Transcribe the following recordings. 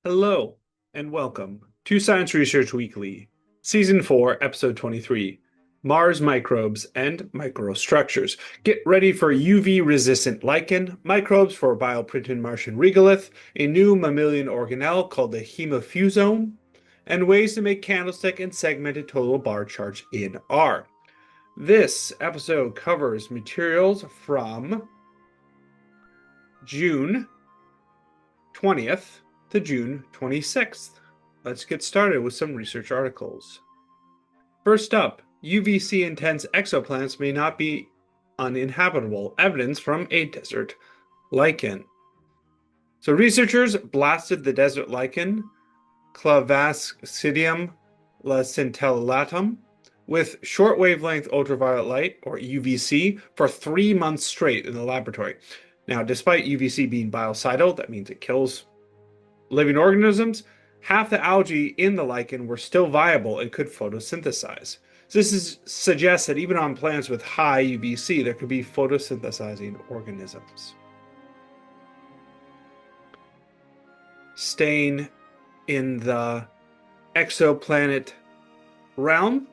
Hello and welcome to Science Research Weekly, Season 4, Episode 23, Mars Microbes and Microstructures. Get ready for UV-resistant lichen, microbes for bioprinted Martian regolith, a new mammalian organelle called the hemifusome, and ways to make candlestick and segmented total bar charts in R. This episode covers materials from June 20th to June 26th. Let's get started with some research articles. First up, UVC-Intense exoplanets may not be uninhabitable, evidence from a desert lichen. So researchers blasted the desert lichen, Clavascidium lacinillatum, with short wavelength ultraviolet light, or UVC, for 3 months straight in the laboratory. Now, despite UVC being biocidal, that means it kills living organisms, half the algae in the lichen were still viable and could photosynthesize. So this suggests that even on plants with high UVC, there could be photosynthesizing organisms. Staying in the exoplanet realm,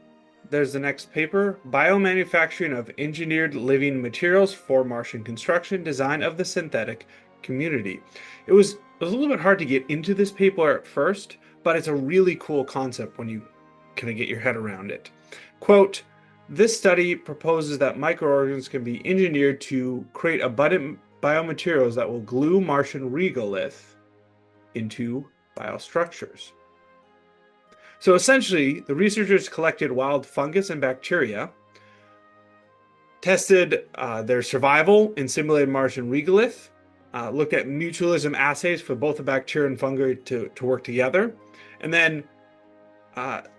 there's the next paper, Biomanufacturing of Engineered Living Materials for Martian Construction, Design of the Synthetic Community. It was a little bit hard to get into this paper at first, but it's a really cool concept when you kind of get your head around it. Quote, this study proposes that microorganisms can be engineered to create abundant biomaterials that will glue Martian regolith into biostructures. So essentially, the researchers collected wild fungus and bacteria, tested their survival in simulated Martian regolith, looked at mutualism assays for both the bacteria and fungi to work together, and then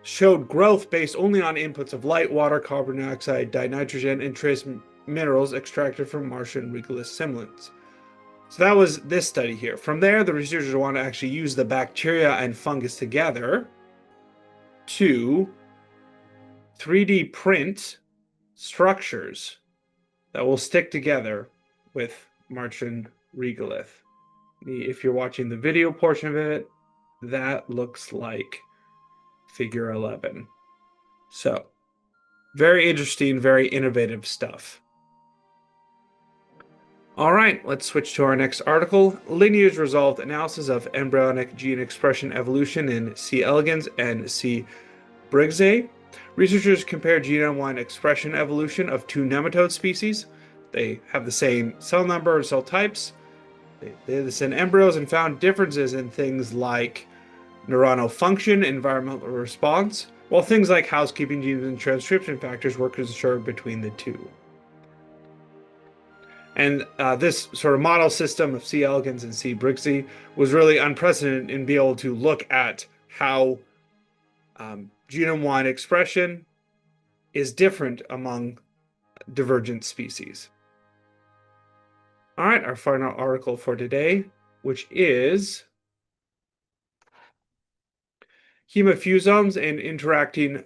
showed growth based only on inputs of light, water, carbon dioxide, dinitrogen, and trace minerals extracted from Martian regolith simulates. So that was this study here. From there, the researchers want to actually use the bacteria and fungus together to 3D print structures that will stick together with Martian regolith. If you're watching the video portion of it, that looks like figure 11. So, very interesting, very innovative stuff. All right, let's switch to our next article. Lineage-resolved analysis of embryonic gene expression evolution in C. elegans and C. briggsae. Researchers compared genome-wide expression evolution of two nematode species. They have the same cell number and cell types. They did this in embryos and found differences in things like neuronal function, environmental response, while things like housekeeping genes and transcription factors were conserved between the two. And this sort of model system of C. elegans and C. briggsae was really unprecedented in being able to look at how genome-wide expression is different among divergent species. All right, our final article for today, which is Hemifusomes and interacting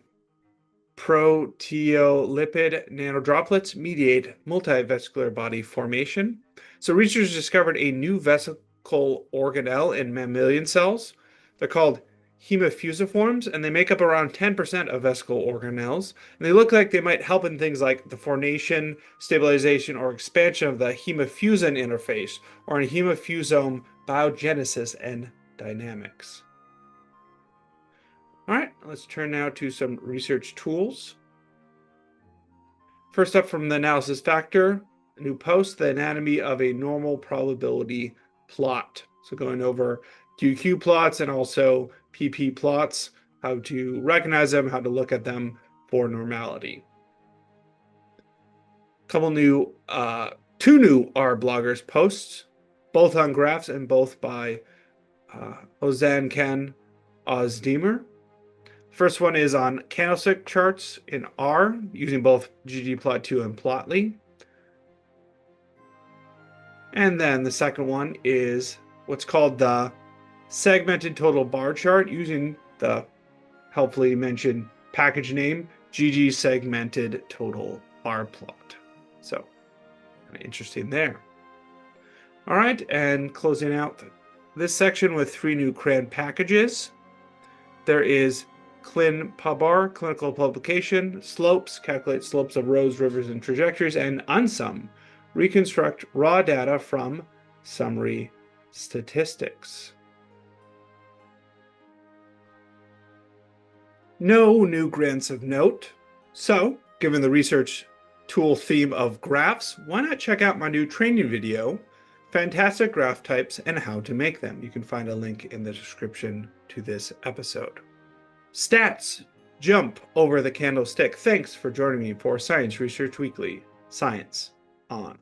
proteolipid nanodroplets mediate multi-vesicular body formation. So researchers discovered a new vesicle organelle in mammalian cells. They're called hemifusomes, and they make up around 10% of vesicle organelles. And they look like they might help in things like the formation, stabilization, or expansion of the hemifusone interface, or in hemifusome biogenesis and dynamics. All right, let's turn now to some research tools. First up from the analysis factor, a new post, the anatomy of a normal probability plot. So going over QQ plots and also PP plots, how to recognize them, how to look at them for normality. Two new R bloggers posts, both on graphs and both by Ozan Ken Ozdemir. First one is on candlestick charts in R, using both ggplot2 and plotly. And then the second one is what's called the segmented total bar chart, using the helpfully mentioned package name, ggsegmentedtotalbar plot. So, kind of interesting there. All right, and closing out this section with 3 new CRAN packages. There is ClinPubR, clinical publication, slopes, calculate slopes of roads, rivers, and trajectories, and unsum, reconstruct raw data from summary statistics. No new grants of note. So, given the research tool theme of graphs, why not check out my new training video, Fantastic Graph Types and How to Make Them. You can find a link in the description to this episode. Stats, jump over the candlestick. Thanks for joining me for Science Research Weekly. Science on.